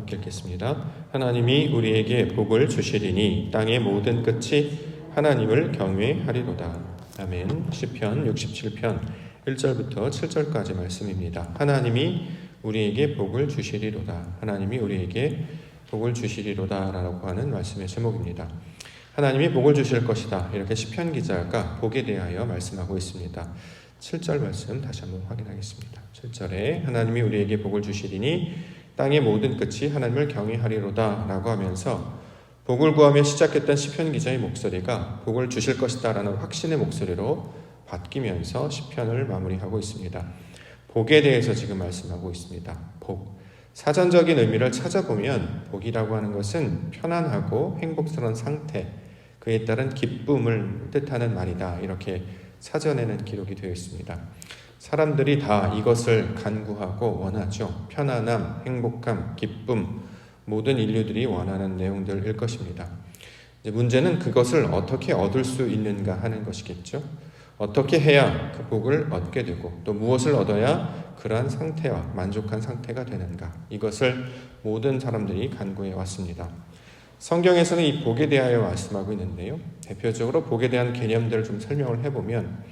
함께 읽겠습니다. 하나님이 우리에게 복을 주시리니 땅의 모든 끝이 하나님을 경외하리로다. 아멘. 시편 67편 1절부터 7절까지 말씀입니다. 하나님이 우리에게 복을 주시리로다. 하나님이 우리에게 복을 주시리로다 라고 하는 말씀의 제목입니다. 하나님이 복을 주실 것이다. 이렇게 시편 기자가 복에 대하여 말씀하고 있습니다. 7절 말씀 다시 한번 확인하겠습니다. 7절에 하나님이 우리에게 복을 주시리니 땅의 모든 끝이 하나님을 경외하리로다 라고 하면서 복을 구하며 시작했던 시편 기자의 목소리가 복을 주실 것이다 라는 확신의 목소리로 바뀌면서 시편을 마무리하고 있습니다. 복에 대해서 지금 말씀하고 있습니다. 복. 사전적인 의미를 찾아보면 복이라고 하는 것은 편안하고 행복스러운 상태, 그에 따른 기쁨을 뜻하는 말이다. 이렇게 사전에는 기록이 되어 있습니다. 사람들이 다 이것을 간구하고 원하죠. 편안함, 행복함, 기쁨, 모든 인류들이 원하는 내용들일 것입니다. 이제 문제는 그것을 어떻게 얻을 수 있는가 하는 것이겠죠. 어떻게 해야 그 복을 얻게 되고 또 무엇을 얻어야 그러한 상태와 만족한 상태가 되는가, 이것을 모든 사람들이 간구해 왔습니다. 성경에서는 이 복에 대하여 말씀하고 있는데요. 대표적으로 복에 대한 개념들을 좀 설명을 해보면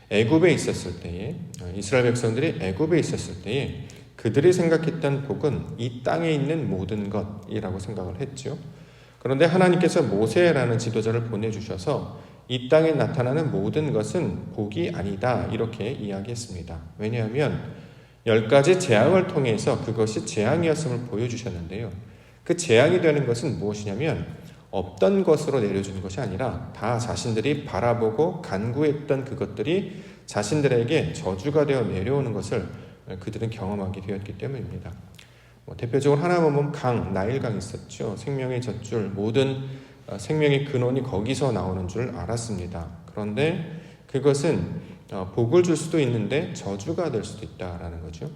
애굽에 있었을 때에, 이스라엘 백성들이 애굽에 있었을 때에 그들이 생각했던 복은 이 땅에 있는 모든 것이라고 생각을 했죠. 그런데 하나님께서 모세라는 지도자를 보내주셔서 이 땅에 나타나는 모든 것은 복이 아니다 이렇게 이야기했습니다. 왜냐하면 10가지 재앙을 통해서 그것이 재앙이었음을 보여주셨는데요. 그 재앙이 되는 것은 무엇이냐면 없던 것으로 내려주는 것이 아니라 다 자신들이 바라보고 간구했던 그것들이 자신들에게 저주가 되어 내려오는 것을 그들은 경험하게 되었기 때문입니다. 대표적으로 하나 보면 나일강이 있었죠. 생명의 젖줄, 모든 생명의 근원이 거기서 나오는 줄 알았습니다. 그런데 그것은 복을 줄 수도 있는데 저주가 될 수도 있다라는 거죠.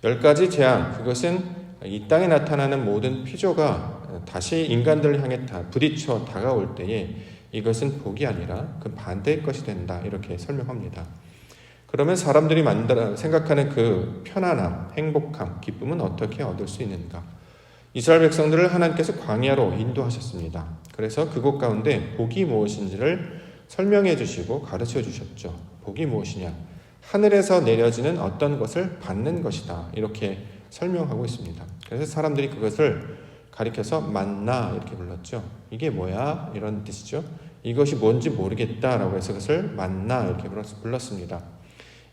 10가지 재앙, 그것은 이 땅에 나타나는 모든 피조가 다시 인간들을 향해 부딪혀 다가올 때에 이것은 복이 아니라 그 반대의 것이 된다 이렇게 설명합니다. 그러면 사람들이 생각하는 그 편안함, 행복함, 기쁨은 어떻게 얻을 수 있는가? 이스라엘 백성들을 하나님께서 광야로 인도하셨습니다. 그래서 그곳 가운데 복이 무엇인지를 설명해 주시고 가르쳐 주셨죠. 복이 무엇이냐? 하늘에서 내려지는 어떤 것을 받는 것이다. 이렇게 설명하고 있습니다. 그래서 사람들이 그것을 가리켜서 만나 이렇게 불렀죠. 이게 뭐야? 이런 뜻이죠. 이것이 뭔지 모르겠다라고 해서 그것을 만나 이렇게 불렀습니다.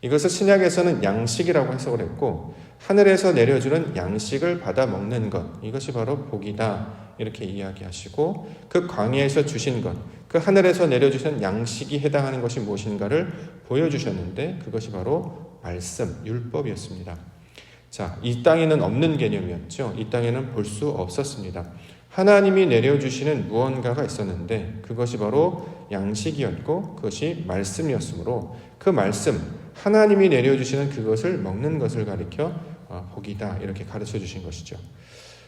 이것을 신약에서는 양식이라고 해석을 했고 하늘에서 내려주는 양식을 받아 먹는 것, 이것이 바로 복이다 이렇게 이야기하시고 그 광야에서 주신 것, 그 하늘에서 내려주신 양식이 해당하는 것이 무엇인가를 보여주셨는데 그것이 바로 말씀, 율법이었습니다. 자, 이 땅에는 없는 개념이었죠. 이 땅에는 볼 수 없었습니다. 하나님이 내려주시는 무언가가 있었는데 그것이 바로 양식이었고 그것이 말씀이었으므로 그 말씀, 하나님이 내려주시는 그것을 먹는 것을 가리켜 복이다 이렇게 가르쳐 주신 것이죠.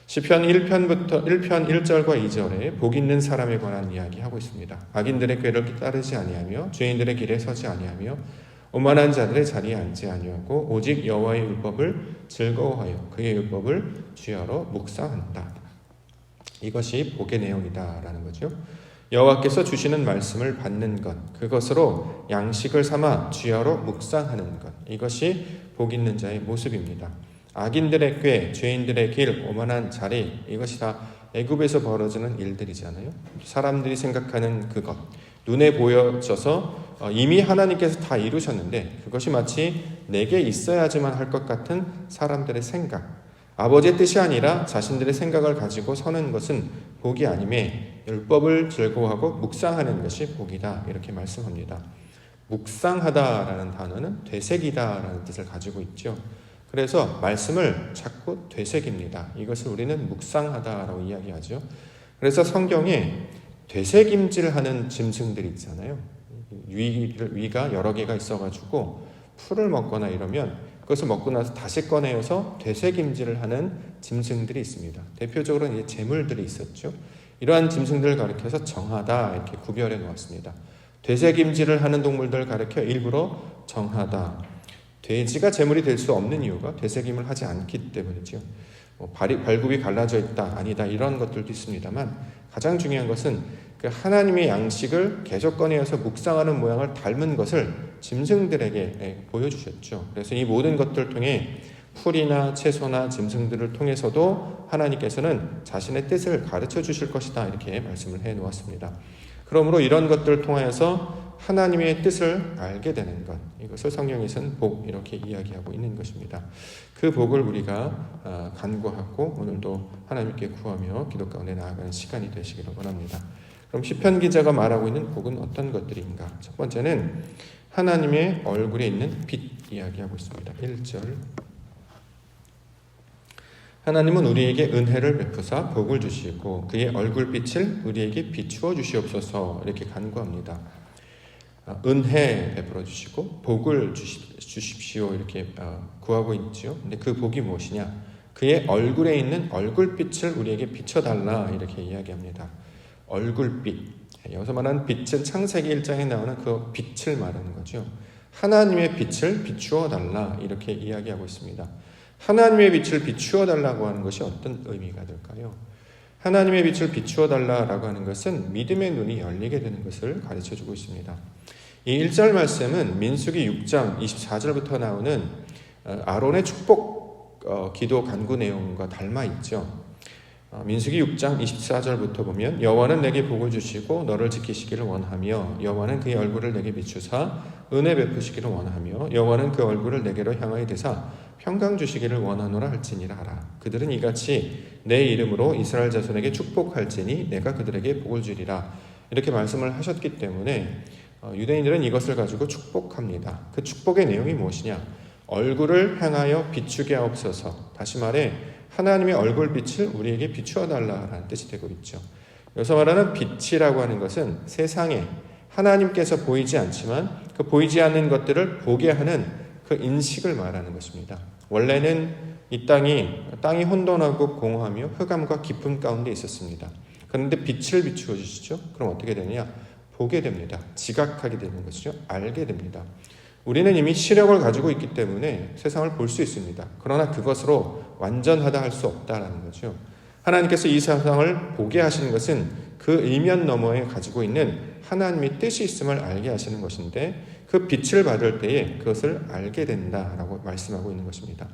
시편 1편 1절과 2절에 복 있는 사람에 관한 이야기하고 있습니다. 악인들의 꾀를 따르지 아니하며 죄인들의 길에 서지 아니하며 오만한 자들의 자리에 앉지 아니하고 오직 여호와의 율법을 즐거워하여 그의 율법을 주야로 묵상한다. 이것이 복의 내용이다라는 거죠. 여호와께서 주시는 말씀을 받는 것, 그것으로 양식을 삼아 주야로 묵상하는 것, 이것이 복 있는 자의 모습입니다. 악인들의 꾀, 죄인들의 길, 오만한 자리, 이것이 다 애굽에서 벌어지는 일들이잖아요. 사람들이 생각하는 그것, 눈에 보여져서 이미 하나님께서 다 이루셨는데 그것이 마치 내게 있어야지만 할 것 같은 사람들의 생각, 아버지의 뜻이 아니라 자신들의 생각을 가지고 서는 것은 복이 아님에 율법을 즐거워하고 묵상하는 것이 복이다 이렇게 말씀합니다. 묵상하다라는 단어는 되새기다라는 뜻을 가지고 있죠. 그래서 말씀을 자꾸 되새깁니다. 이것을 우리는 묵상하다라고 이야기하죠. 그래서 성경에 되새김질하는 짐승들이 있잖아요. 위가 여러 개가 있어가지고 풀을 먹거나 이러면 그것을 먹고 나서 다시 꺼내어서 되새김질을 하는 짐승들이 있습니다. 대표적으로 이제 재물들이 있었죠. 이러한 짐승들을 가리켜서 정하다 이렇게 구별해 놓았습니다. 되새김질을 하는 동물들을 가리켜 일부러 정하다. 돼지가 재물이 될 수 없는 이유가 되새김을 하지 않기 때문이죠. 발굽이 갈라져 있다, 아니다 이런 것들도 있습니다만 가장 중요한 것은 그 하나님의 양식을 계속 꺼내어서 묵상하는 모양을 닮은 것을 짐승들에게 보여주셨죠. 그래서 이 모든 것들을 통해 풀이나 채소나 짐승들을 통해서도 하나님께서는 자신의 뜻을 가르쳐 주실 것이다 이렇게 말씀을 해 놓았습니다. 그러므로 이런 것들을 통하여서 하나님의 뜻을 알게 되는 것, 이것을 성경에서는 복 이렇게 이야기하고 있는 것입니다. 그 복을 우리가 간구하고 오늘도 하나님께 구하며 기도 가운데 나아가는 시간이 되시기를 원합니다. 그럼 시편 기자가 말하고 있는 복은 어떤 것들인가? 첫 번째는 하나님의 얼굴에 있는 빛 이야기하고 있습니다. 1절 하나님은 우리에게 은혜를 베푸사 복을 주시고 그의 얼굴빛을 우리에게 비추어 주시옵소서 이렇게 간구합니다. 은혜 베풀어 주시고 복을 주십시오 이렇게 구하고 있죠. 근데 그 복이 무엇이냐? 그의 얼굴에 있는 얼굴빛을 우리에게 비춰달라 이렇게 이야기합니다. 얼굴빛, 여기서 말하는 빛은 창세기 1장에 나오는 그 빛을 말하는 거죠. 하나님의 빛을 비추어 달라 이렇게 이야기하고 있습니다. 하나님의 빛을 비추어 달라고 하는 것이 어떤 의미가 될까요? 하나님의 빛을 비추어 달라고 하는 것은 믿음의 눈이 열리게 되는 것을 가르쳐주고 있습니다. 이 1절 말씀은 민수기 6장 24절부터 나오는 아론의 축복 기도 간구 내용과 닮아 있죠. 민수기 6장 24절부터 보면 여호와는 내게 복을 주시고 너를 지키시기를 원하며 여호와는 그의 얼굴을 내게 비추사 은혜 베푸시기를 원하며 여호와는 그 얼굴을 내게로 향하여 대사 평강 주시기를 원하노라 할지니라 하라. 그들은 이같이 내 이름으로 이스라엘 자손에게 축복할지니 내가 그들에게 복을 주리라. 이렇게 말씀을 하셨기 때문에 유대인들은 이것을 가지고 축복합니다. 그 축복의 내용이 무엇이냐? 얼굴을 향하여 비추게 하옵소서. 다시 말해 하나님의 얼굴빛을 우리에게 비추어 달라라는 뜻이 되고 있죠. 여기서 말하는 빛이라고 하는 것은 세상에 하나님께서 보이지 않지만 그 보이지 않는 것들을 보게 하는 그 인식을 말하는 것입니다. 원래는 이 땅이 혼돈하고 공허하며 흑암과 깊음 가운데 있었습니다. 그런데 빛을 비추어 주시죠. 그럼 어떻게 되느냐? 보게 됩니다. 지각하게 되는 것이죠. 알게 됩니다. 우리는 이미 시력을 가지고 있기 때문에 세상을 볼 수 있습니다. 그러나 그것으로 완전하다 할 수 없다라는 거죠. 하나님께서 이 세상을 보게 하시는 것은 그 이면 너머에 가지고 있는 하나님의 뜻이 있음을 알게 하시는 것인데 그 빛을 받을 때에 그것을 알게 된다라고 말씀하고 있는 것입니다.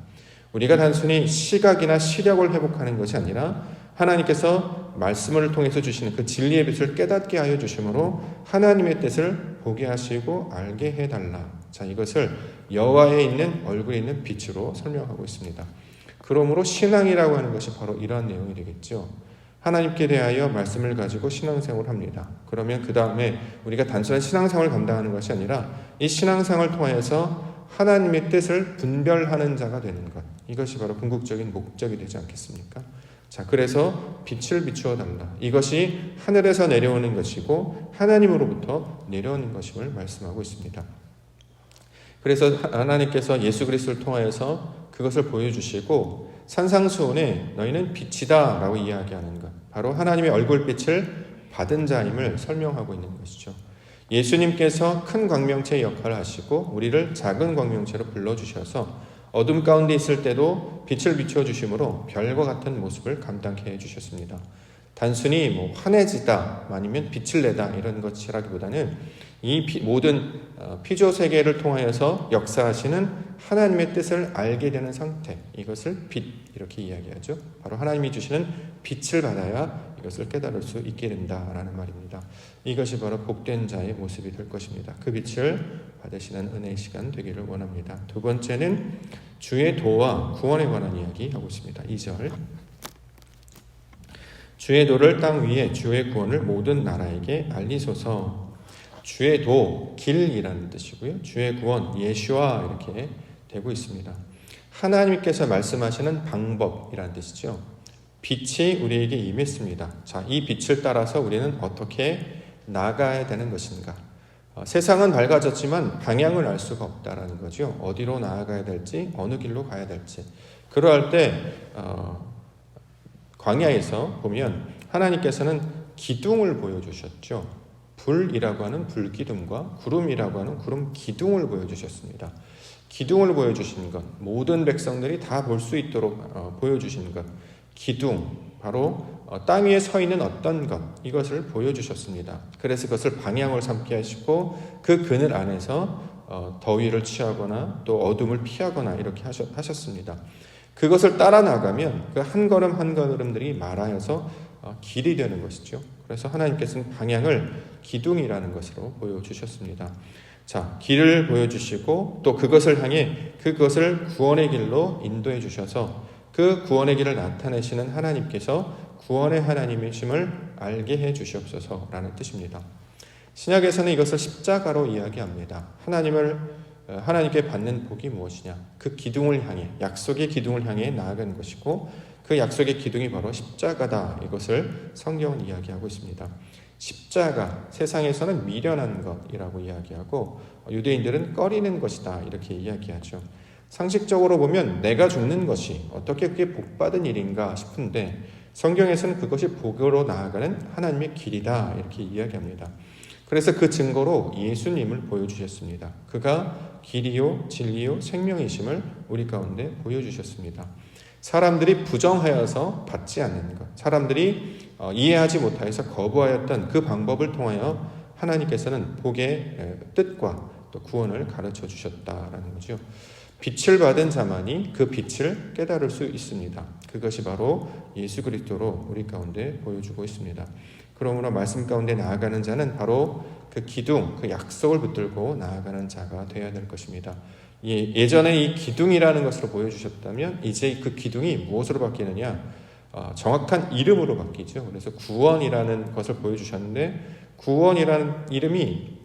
우리가 단순히 시각이나 시력을 회복하는 것이 아니라 하나님께서 말씀을 통해서 주시는 그 진리의 빛을 깨닫게 하여 주심으로 하나님의 뜻을 보게 하시고 알게 해달라. 자, 이것을 여호와에 있는 얼굴에 있는 빛으로 설명하고 있습니다. 그러므로 신앙이라고 하는 것이 바로 이러한 내용이 되겠죠. 하나님께 대하여 말씀을 가지고 신앙생활을 합니다. 그러면 그 다음에 우리가 단순한 신앙생활을 감당하는 것이 아니라 이 신앙생활을 통해서 하나님의 뜻을 분별하는 자가 되는 것. 이것이 바로 궁극적인 목적이 되지 않겠습니까? 자, 그래서 빛을 비추어 달라. 이것이 하늘에서 내려오는 것이고 하나님으로부터 내려오는 것임을 말씀하고 있습니다. 그래서 하나님께서 예수 그리스도를 통하여서 그것을 보여주시고 산상수훈에 너희는 빛이다 라고 이야기하는 것, 바로 하나님의 얼굴빛을 받은 자임을 설명하고 있는 것이죠. 예수님께서 큰 광명체의 역할을 하시고 우리를 작은 광명체로 불러주셔서 어둠 가운데 있을 때도 빛을 비추어 주심으로 별과 같은 모습을 감당케 해주셨습니다. 단순히 환해지다 아니면 빛을 내다 이런 것이라기보다는 이 모든 피조 세계를 통하여서 역사하시는 하나님의 뜻을 알게 되는 상태, 이것을 빛 이렇게 이야기하죠. 바로 하나님이 주시는 빛을 받아야 이것을 깨달을 수 있게 된다라는 말입니다. 이것이 바로 복된 자의 모습이 될 것입니다. 그 빛을 받으시는 은혜의 시간 되기를 원합니다. 두 번째는 주의 도와 구원에 관한 이야기 하고 있습니다. 2절 주의 도를 땅 위에 주의 구원을 모든 나라에게 알리소서. 주의 도, 길이라는 뜻이고요. 주의 구원, 예수와 이렇게 되고 있습니다. 하나님께서 말씀하시는 방법이라는 뜻이죠. 빛이 우리에게 임했습니다. 자, 이 빛을 따라서 우리는 어떻게 나아가야 되는 것인가? 세상은 밝아졌지만 방향을 알 수가 없다라는 거죠. 어디로 나아가야 될지, 어느 길로 가야 될지. 그러할 때 광야에서 보면 하나님께서는 기둥을 보여주셨죠. 불이라고 하는 불기둥과 구름이라고 하는 구름 기둥을 보여주셨습니다. 기둥을 보여주신 것, 모든 백성들이 다 볼 수 있도록 보여주신 것, 기둥, 바로 땅 위에 서 있는 어떤 것, 이것을 보여주셨습니다. 그래서 그것을 방향을 삼게 하시고 그 그늘 안에서 더위를 취하거나 또 어둠을 피하거나 이렇게 하셨습니다. 그것을 따라 나가면 그 한 걸음 한 걸음들이 말하여서 길이 되는 것이죠. 그래서 하나님께서는 방향을 기둥이라는 것으로 보여주셨습니다. 자, 길을 보여주시고 또 그것을 향해 그것을 구원의 길로 인도해 주셔서 그 구원의 길을 나타내시는 하나님께서 구원의 하나님이심을 알게 해 주시옵소서라는 뜻입니다. 신약에서는 이것을 십자가로 이야기합니다. 하나님께 받는 복이 무엇이냐? 그 기둥을 향해, 약속의 기둥을 향해 나아가는 것이고 그 약속의 기둥이 바로 십자가다. 이것을 성경은 이야기하고 있습니다. 십자가, 세상에서는 미련한 것이라고 이야기하고 유대인들은 꺼리는 것이다 이렇게 이야기하죠. 상식적으로 보면 내가 죽는 것이 어떻게 그게 복받은 일인가 싶은데 성경에서는 그것이 복으로 나아가는 하나님의 길이다 이렇게 이야기합니다. 그래서 그 증거로 예수님을 보여주셨습니다. 그가 길이요 진리요 생명이심을 우리 가운데 보여주셨습니다. 사람들이 부정하여서 받지 않는 것, 사람들이 이해하지 못하여서 거부하였던 그 방법을 통하여 하나님께서는 복의 뜻과 또 구원을 가르쳐 주셨다라는 거죠. 빛을 받은 자만이 그 빛을 깨달을 수 있습니다. 그것이 바로 예수 그리스도로 우리 가운데 보여주고 있습니다. 그러므로 말씀 가운데 나아가는 자는 바로 그 기둥, 그 약속을 붙들고 나아가는 자가 되어야 될 것입니다. 예전에 이 기둥이라는 것으로 보여주셨다면 이제 그 기둥이 무엇으로 바뀌느냐? 정확한 이름으로 바뀌죠. 그래서 구원이라는 것을 보여주셨는데 구원이라는 이름이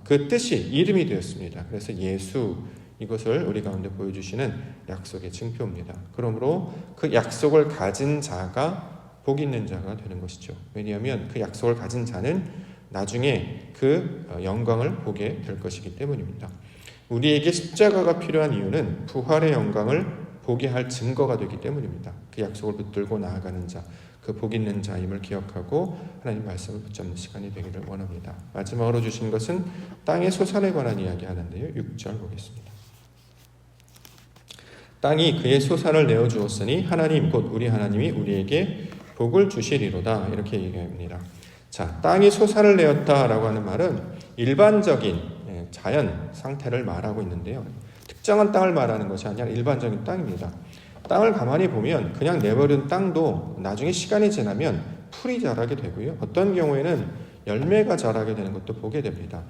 그 뜻이 이름이 되었습니다. 그래서 예수, 이것을 우리 가운데 보여주시는 약속의 징표입니다. 그러므로 그 약속을 가진 자가 복 있는 자가 되는 것이죠. 왜냐하면 그 약속을 가진 자는 나중에 그 영광을 보게 될 것이기 때문입니다. 우리에게 십자가가 필요한 이유는 부활의 영광을 보게 할 증거가 되기 때문입니다. 그 약속을 붙들고 나아가는 자, 그 복 있는 자임을 기억하고 하나님 말씀을 붙잡는 시간이 되기를 원합니다. 마지막으로 주신 것은 땅의 소산에 관한 이야기 하는데요. 6절 보겠습니다. 땅이 그의 소산을 내어주었으니 하나님 곧 우리 하나님이 우리에게 복을 주시리로다 이렇게 얘기합니다. 자, 땅이 소산을 내었다라고 하는 말은 일반적인 자연 상태를 말하고 있는데요. 특정한 땅을 말하는 것이 아니라 일반적인 땅입니다. 땅을 가만히 보면 그냥 내버린 땅도 나중에 시간이 지나면 풀이 자라게 되고요. 어떤 경우에는 열매가 자라게 되는 것도 보게 됩니다.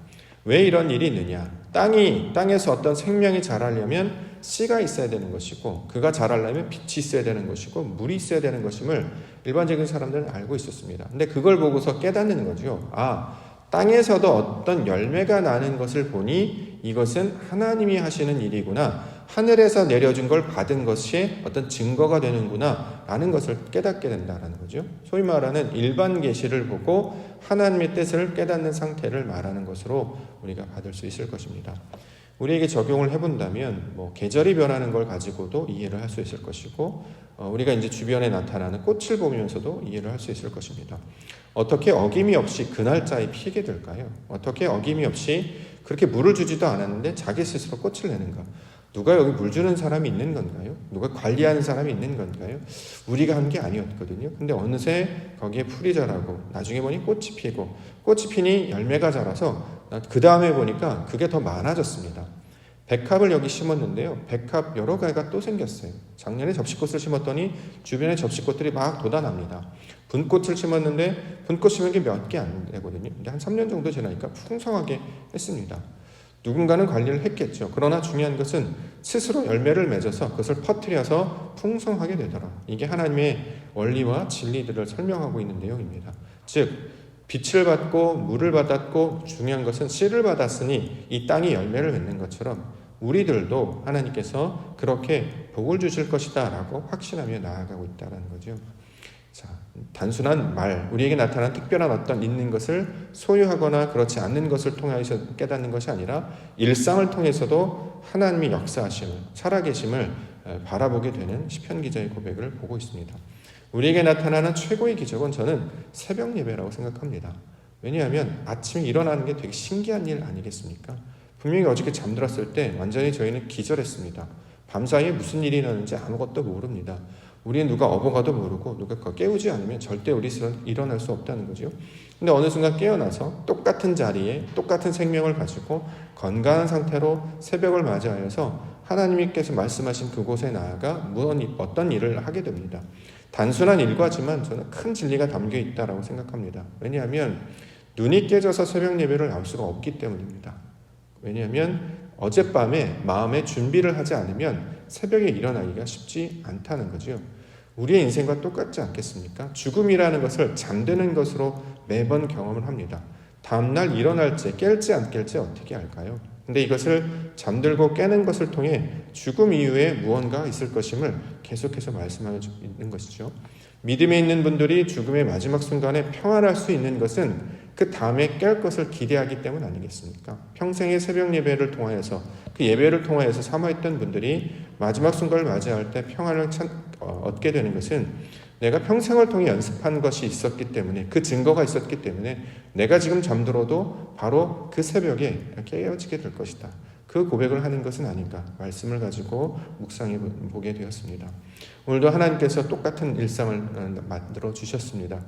왜 이런 일이 있느냐? 땅에서 어떤 생명이 자라려면 씨가 있어야 되는 것이고 그가 자라려면 빛이 있어야 되는 것이고 물이 있어야 되는 것임을 일반적인 사람들은 알고 있었습니다. 근데 그걸 보고서 깨닫는 거죠. 땅에서도 어떤 열매가 나는 것을 보니 이것은 하나님이 하시는 일이구나. 하늘에서 내려준 걸 받은 것이 어떤 증거가 되는구나 라는 것을 깨닫게 된다는 거죠. 소위 말하는 일반 계시를 보고 하나님의 뜻을 깨닫는 상태를 말하는 것으로 우리가 받을 수 있을 것입니다. 우리에게 적용을 해본다면 계절이 변하는 걸 가지고도 이해를 할 수 있을 것이고 우리가 이제 주변에 나타나는 꽃을 보면서도 이해를 할 수 있을 것입니다. 어떻게 어김이 없이 그 날짜에 피게 될까요? 어떻게 어김이 없이 그렇게 물을 주지도 않았는데 자기 스스로 꽃을 내는가? 누가 여기 물 주는 사람이 있는 건가요? 누가 관리하는 사람이 있는 건가요? 우리가 한 게 아니었거든요. 근데 어느새 거기에 풀이 자라고 나중에 보니 꽃이 피고 꽃이 피니 열매가 자라서 그 다음에 보니까 그게 더 많아졌습니다. 백합을 여기 심었는데요. 백합 여러 가지가 또 생겼어요. 작년에 접시꽃을 심었더니 주변에 접시꽃들이 막 돋아납니다. 분꽃을 심었는데 분꽃 심은 게 몇 개 안 되거든요. 근데 한 3년 정도 지나니까 풍성하게 했습니다. 누군가는 관리를 했겠죠. 그러나 중요한 것은 스스로 열매를 맺어서 그것을 퍼뜨려서 풍성하게 되더라. 이게 하나님의 원리와 진리들을 설명하고 있는 내용입니다. 즉 빛을 받고 물을 받았고 중요한 것은 씨를 받았으니 이 땅이 열매를 맺는 것처럼 우리들도 하나님께서 그렇게 복을 주실 것이다 라고 확신하며 나아가고 있다는 거죠. 자, 단순한 말, 우리에게 나타난 특별한 어떤 있는 것을 소유하거나 그렇지 않는 것을 통해서 깨닫는 것이 아니라 일상을 통해서도 하나님의 역사하심을, 살아계심을 바라보게 되는 시편 기자의 고백을 보고 있습니다. 우리에게 나타나는 최고의 기적은 저는 새벽 예배라고 생각합니다. 왜냐하면 아침에 일어나는 게 되게 신기한 일 아니겠습니까? 분명히 어저께 잠들었을 때 완전히 저희는 기절했습니다. 밤사이에 무슨 일이 일어나는지 아무것도 모릅니다. 우리는 누가 업어가도 모르고 누가 깨우지 않으면 절대 우리 일어날 수 없다는 거죠. 근데 어느 순간 깨어나서 똑같은 자리에 똑같은 생명을 가지고 건강한 상태로 새벽을 맞이하여서 하나님께서 말씀하신 그곳에 나아가 어떤 일을 하게 됩니다. 단순한 일과지만 저는 큰 진리가 담겨 있다고 생각합니다. 왜냐하면 눈이 깨져서 새벽 예배를 나올 수가 없기 때문입니다. 왜냐하면 어젯밤에 마음의 준비를 하지 않으면 새벽에 일어나기가 쉽지 않다는 거죠. 우리의 인생과 똑같지 않겠습니까? 죽음이라는 것을 잠드는 것으로 매번 경험을 합니다. 다음날 일어날지 깰지 안 깰지 어떻게 알까요? 근데 이것을 잠들고 깨는 것을 통해 죽음 이후에 무언가 있을 것임을 계속해서 말씀하고 있는 것이죠. 믿음에 있는 분들이 죽음의 마지막 순간에 평안할 수 있는 것은 그 다음에 깰 것을 기대하기 때문 아니겠습니까? 평생의 새벽 예배를 통하여서 그 예배를 통하여서 사모했던 분들이 마지막 순간을 맞이할 때 평안을 얻게 되는 것은 내가 평생을 통해 연습한 것이 있었기 때문에, 그 증거가 있었기 때문에 내가 지금 잠들어도 바로 그 새벽에 깨어지게 될 것이다. 그 고백을 하는 것은 아닌가, 말씀을 가지고 묵상해 보게 되었습니다. 오늘도 하나님께서 똑같은 일상을 만들어 주셨습니다.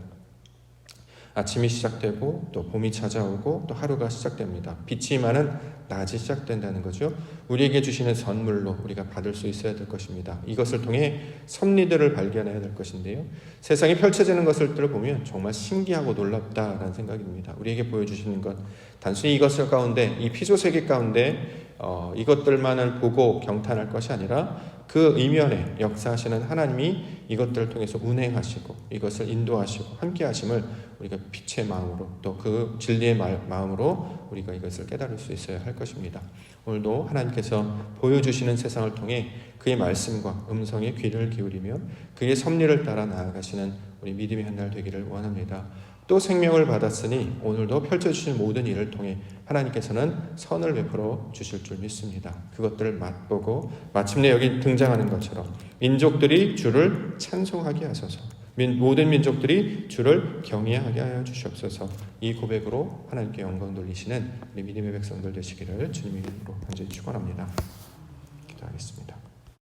아침이 시작되고 또 봄이 찾아오고 또 하루가 시작됩니다. 빛이 임하는 낮이 시작된다는 거죠. 우리에게 주시는 선물로 우리가 받을 수 있어야 될 것입니다. 이것을 통해 섭리들을 발견해야 될 것인데요. 세상에 펼쳐지는 것들을 보면 정말 신기하고 놀랍다라는 생각입니다. 우리에게 보여주시는 것, 단순히 이것을 가운데, 이 피조세계 가운데 이것들만을 보고 경탄할 것이 아니라 그 이면에 역사하시는 하나님이 이것들을 통해서 운행하시고 이것을 인도하시고 함께 하심을 우리가 빛의 마음으로 또 그 진리의 마음으로 우리가 이것을 깨달을 수 있어야 할 것입니다. 오늘도 하나님께서 보여주시는 세상을 통해 그의 말씀과 음성에 귀를 기울이며 그의 섭리를 따라 나아가시는 우리 믿음의 한 날 되기를 원합니다. 또 생명을 받았으니 오늘도 펼쳐주신 모든 일을 통해 하나님께서는 선을 베풀어 주실 줄 믿습니다. 그것들을 맛보고 마침내 여기 등장하는 것처럼 민족들이 주를 찬송하게 하소서, 모든 민족들이 주를 경외하게 하여 주시옵소서. 이 고백으로 하나님께 영광 돌리시는 우리 믿음의 백성들 되시기를 주님의 이름으로 간절히 축원합니다. 기도하겠습니다.